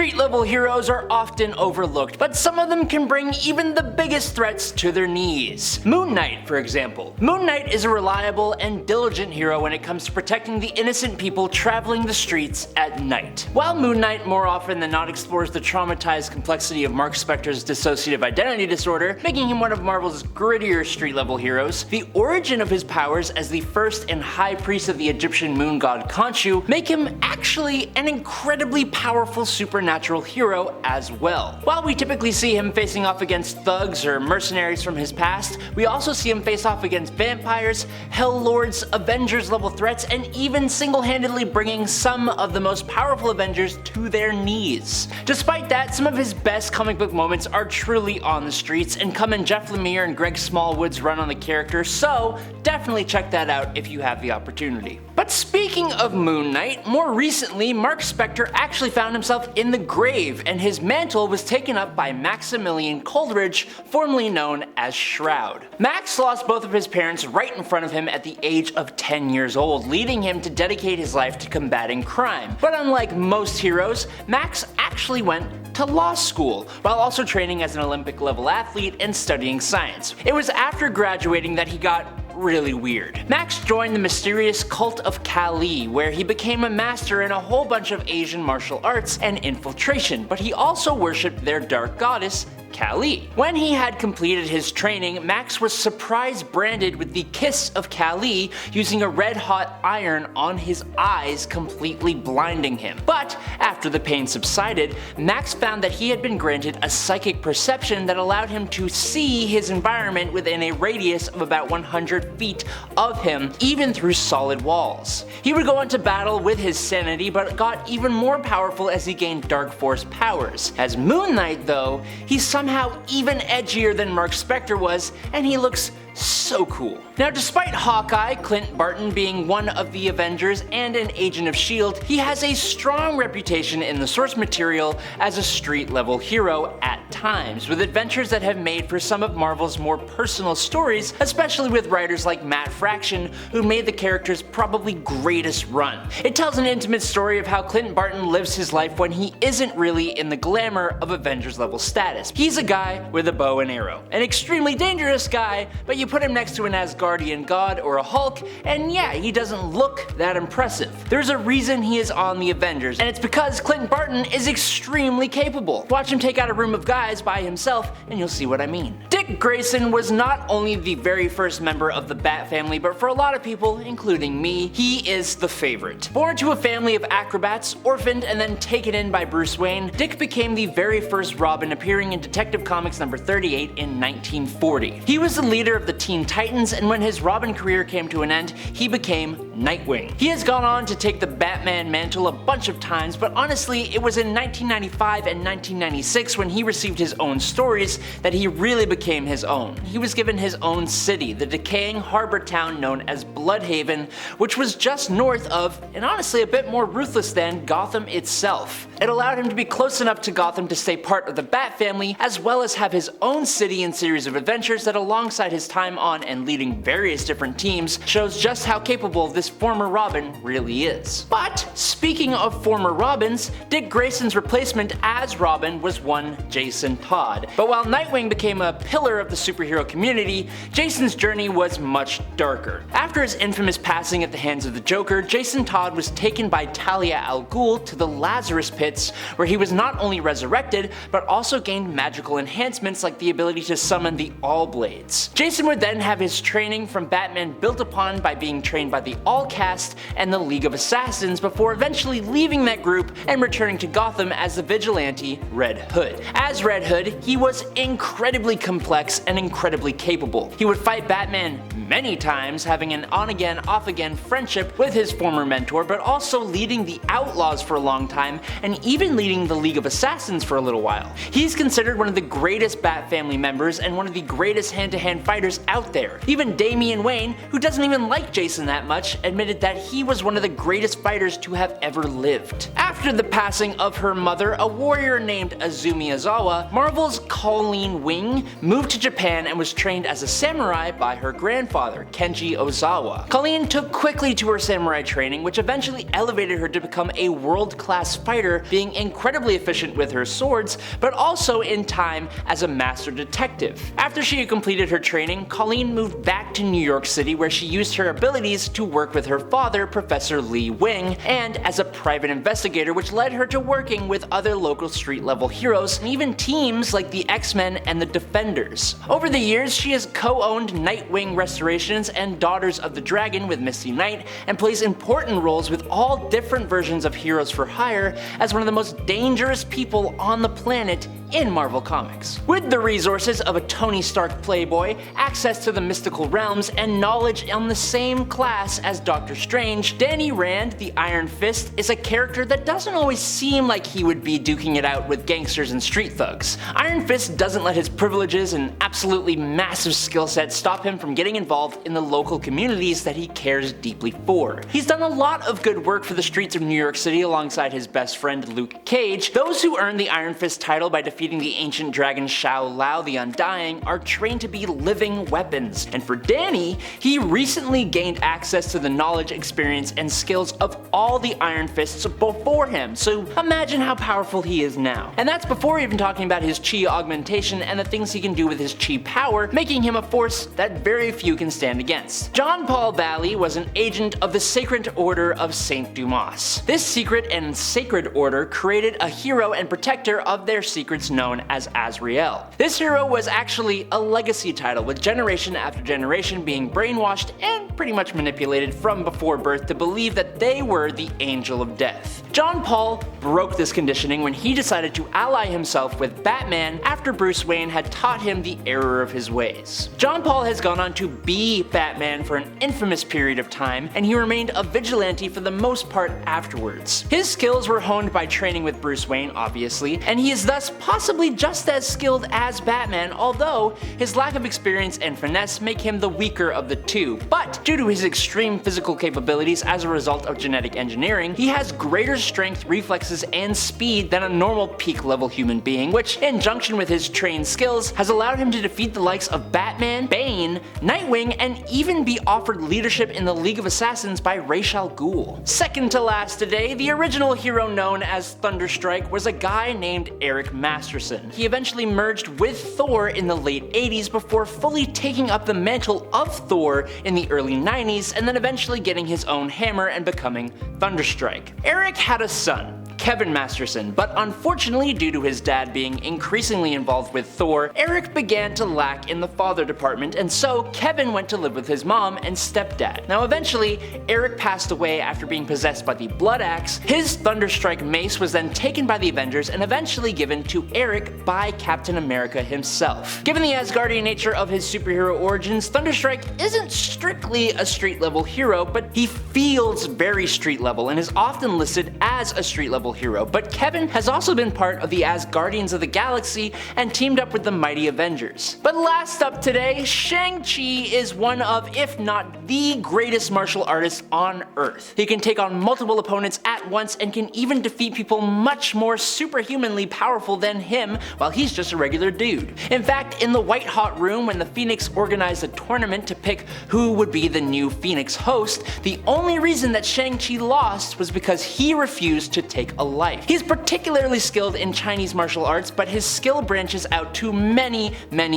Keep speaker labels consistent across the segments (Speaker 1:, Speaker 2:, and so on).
Speaker 1: Street-level heroes are often overlooked, but some of them can bring even the biggest threats to their knees. Moon Knight, for example. Moon Knight is a reliable and diligent hero when it comes to protecting the innocent people traveling the streets at night. While Moon Knight more often than not explores the traumatized complexity of Mark Spector's dissociative identity disorder, making him one of Marvel's grittier street-level heroes, the origin of his powers as the first and high priest of the Egyptian moon god Khonshu make him actually an incredibly powerful supernatural hero as well. While we typically see him facing off against thugs or mercenaries from his past, we also see him face off against vampires, hell lords, Avengers level threats, and even single-handedly bringing some of the most powerful Avengers to their knees. Despite that, some of his best comic book moments are truly on the streets and come in Jeff Lemire and Greg Smallwood's run on the character, so definitely check that out if you have the opportunity. But speaking of Moon Knight, more recently Mark Spector actually found himself in the grave, and his mantle was taken up by Maximilian Coleridge, formerly known as Shroud. Max lost both of his parents right in front of him at the age of 10 years old, leading him to dedicate his life to combating crime. But unlike most heroes, Max actually went to law school, while also training as an Olympic level athlete and studying science. It was after graduating that he got really weird. Max joined the mysterious cult of Kali, where he became a master in a whole bunch of Asian martial arts and infiltration, but he also worshipped their dark goddess, Kali. When he had completed his training, Max was surprise branded with the Kiss of Kali, using a red-hot iron on his eyes, completely blinding him. But after the pain subsided, Max found that he had been granted a psychic perception that allowed him to see his environment within a radius of about 100 feet of him, even through solid walls. He would go into battle with his sanity, but got even more powerful as he gained Dark Force powers. As Moon Knight, though, he's somehow even edgier than Mark Spector was, and he looks so cool. Now, despite Hawkeye, Clint Barton, being one of the Avengers and an agent of S.H.I.E.L.D., he has a strong reputation in the source material as a street-level hero at times, with adventures that have made for some of Marvel's more personal stories, especially with writers like Matt Fraction, who made the character's probably greatest run. It tells an intimate story of how Clint Barton lives his life when he isn't really in the glamour of Avengers-level status. He's a guy with a bow and arrow, an extremely dangerous guy, but you put him next to an Asgardian god or a Hulk, and yeah, he doesn't look that impressive. There's a reason he is on the Avengers, and it's because Clint Barton is extremely capable. Watch him take out a room of guys by himself, and you'll see what I mean. Dick Grayson was not only the very first member of the Bat family, but for a lot of people, including me, he is the favorite. Born to a family of acrobats, orphaned, and then taken in by Bruce Wayne, Dick became the very first Robin, appearing in Detective Comics number 38 in 1940. He was the leader of the Teen Titans, and when his Robin career came to an end, he became Nightwing. He has gone on to take the Batman mantle a bunch of times, but honestly, it was in 1995 and 1996 when he received his own stories that he really became his own. He was given his own city, the decaying harbor town known as Bloodhaven, which was just north of, and honestly a bit more ruthless than, Gotham itself. It allowed him to be close enough to Gotham to stay part of the Bat family, as well as have his own city and series of adventures that, alongside his time on and leading various different teams, shows just how capable this former Robin really is. But speaking of former Robins, Dick Grayson's replacement as Robin was one Jason Todd. But while Nightwing became a pillar of the superhero community, Jason's journey was much darker. After his infamous passing at the hands of the Joker, Jason Todd was taken by Talia al Ghul to the Lazarus Pits, where he was not only resurrected, but also gained magical enhancements like the ability to summon the All-Blades. Jason would then have his training from Batman built upon by being trained by the All-Cast and the League of Assassins, before eventually leaving that group and returning to Gotham as the vigilante Red Hood. As Red Hood, he was incredibly complex and incredibly capable. He would fight Batman many times, having an on-again, off-again friendship with his former mentor, but also leading the Outlaws for a long time, and even leading the League of Assassins for a little while. He's considered one of the greatest Bat family members and one of the greatest hand-to-hand fighters out there. Even Damian Wayne, who doesn't even like Jason that much, admitted that he was one of the greatest fighters to have ever lived. After the passing of her mother, a warrior named Azumi Ozawa, Marvel's Coleen Wing moved to Japan and was trained as a samurai by her grandfather, Kenji Ozawa. Coleen took quickly to her samurai training, which eventually elevated her to become a world-class fighter, being incredibly efficient with her swords, but also in time as a master detective. After she had completed her training, Coleen moved back to New York City, where she used her abilities to work with her father, Professor Lee Wing, and as a private investigator, which led her to working with other local street-level heroes and even teams like the X-Men and the Defenders. Over the years, she has co-owned Nightwing restorations and Daughters of the Dragon with Misty Knight, and plays important roles with all different versions of Heroes for Hire as one of the most dangerous people on the planet in Marvel Comics. With the resources of a Tony Stark playboy, access to the mystical realms, and knowledge on the same class as Doctor Strange, Danny Rand, the Iron Fist, is a character that doesn't always seem like he would be duking it out with gangsters and street thugs. Iron Fist doesn't let his privileges and absolutely massive skill set stop him from getting involved in the local communities that he cares deeply for. He's done a lot of good work for the streets of New York City alongside his best friend Luke Cage. Those who earn the Iron Fist title by defeating the ancient dragon Shao Lao the Undying are trained to be living weapons, and for Danny, he recently gained access to the knowledge, experience, and skills of all the Iron Fists before him, so imagine how powerful he is now. And that's before even talking about his chi augmentation and the things he can do with his chi power, making him a force that very few can stand against. John Paul Valley was an agent of the Sacred Order of Saint Dumas. This secret and sacred order created a hero and protector of their secrets known as Azrael. This hero was actually a legacy title, with generation after generation being brainwashed and pretty much manipulated from before birth to believe that they were the Angel of Death. John Paul broke this conditioning when he decided to ally himself with Batman after Bruce Wayne had taught him the error of his ways. John Paul has gone on to be Batman for an infamous period of time, and he remained a vigilante for the most part afterwards. His skills were honed by training with Bruce Wayne, obviously, and he is thus possibly just as skilled as Batman, although his lack of experience and finesse make him the weaker of the two. But due to his extreme physical capabilities as a result of genetic engineering, he has greater strength, reflexes, and speed than a normal peak level human being, which in junction with his trained skills has allowed him to defeat the likes of Batman, Bane, Nightwing, and even be offered leadership in the League of Assassins by Ra's al Ghul. Second to last today, the original hero known as Thunderstrike was a guy named Eric Masterson. He eventually merged with Thor in the late 80s before fully taking up the mantle of Thor in the early 90s, and then eventually getting his own hammer and becoming Thunderstrike. Eric had a son, Kevin Masterson, but unfortunately due to his dad being increasingly involved with Thor, Eric began to lack in the father department, and so Kevin went to live with his mom and stepdad. Now eventually, Eric passed away after being possessed by the Blood Axe. His Thunderstrike mace was then taken by the Avengers and eventually given to Eric by Captain America himself. Given the Asgardian nature of his superhero origins, Thunderstrike isn't strictly a street level hero, but he feels very street level and is often listed as a street level hero. But Kevin has also been part of the Asgardians of the Galaxy and teamed up with the mighty Avengers. But last up today, Shang Chi is one of, if not the greatest martial artists on Earth. He can take on multiple opponents at once and can even defeat people much more superhumanly powerful than him while he's just a regular dude. In fact, in the White Hot Room when the Phoenix organized a tournament to pick who would be the new Phoenix host, the only reason that Shang-Chi lost was because he refused to take a life. He's particularly skilled in Chinese martial arts, but his skill branches out to many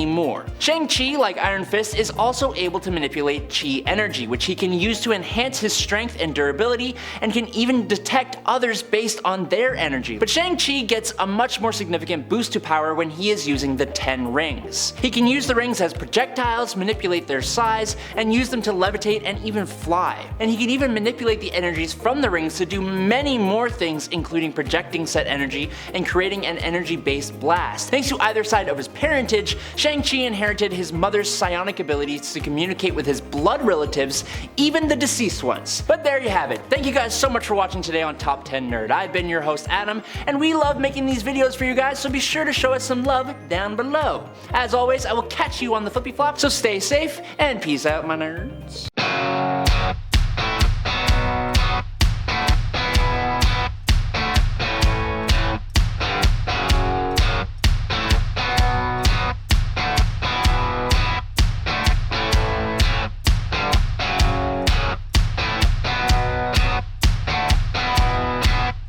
Speaker 1: more. Shang-Chi, like Iron Fist, is also able to manipulate chi energy, which he can use to enhance his strength and durability, and can even detect others based on their energy. But Shang-Chi gets a much more significant boost to power when he is using the 10 rings. He can use the rings as projectiles, manipulate their size, and use them to levitate and even fly. And he can even manipulate the energies from the rings to do many more things, including projecting said energy and creating an energy-based blast. Thanks to either side of his parentage, Shang-Chi inherited his mother's psionic abilities to communicate with his blood relatives, even the deceased ones. But there you have it. Thank you guys so much for watching today on Top 10 Nerd. I've been your host Adam, and we love making these videos for you guys, so be sure to show us some love down below. As always, I will catch you on the flippy flop, so stay safe and peace out, my nerds.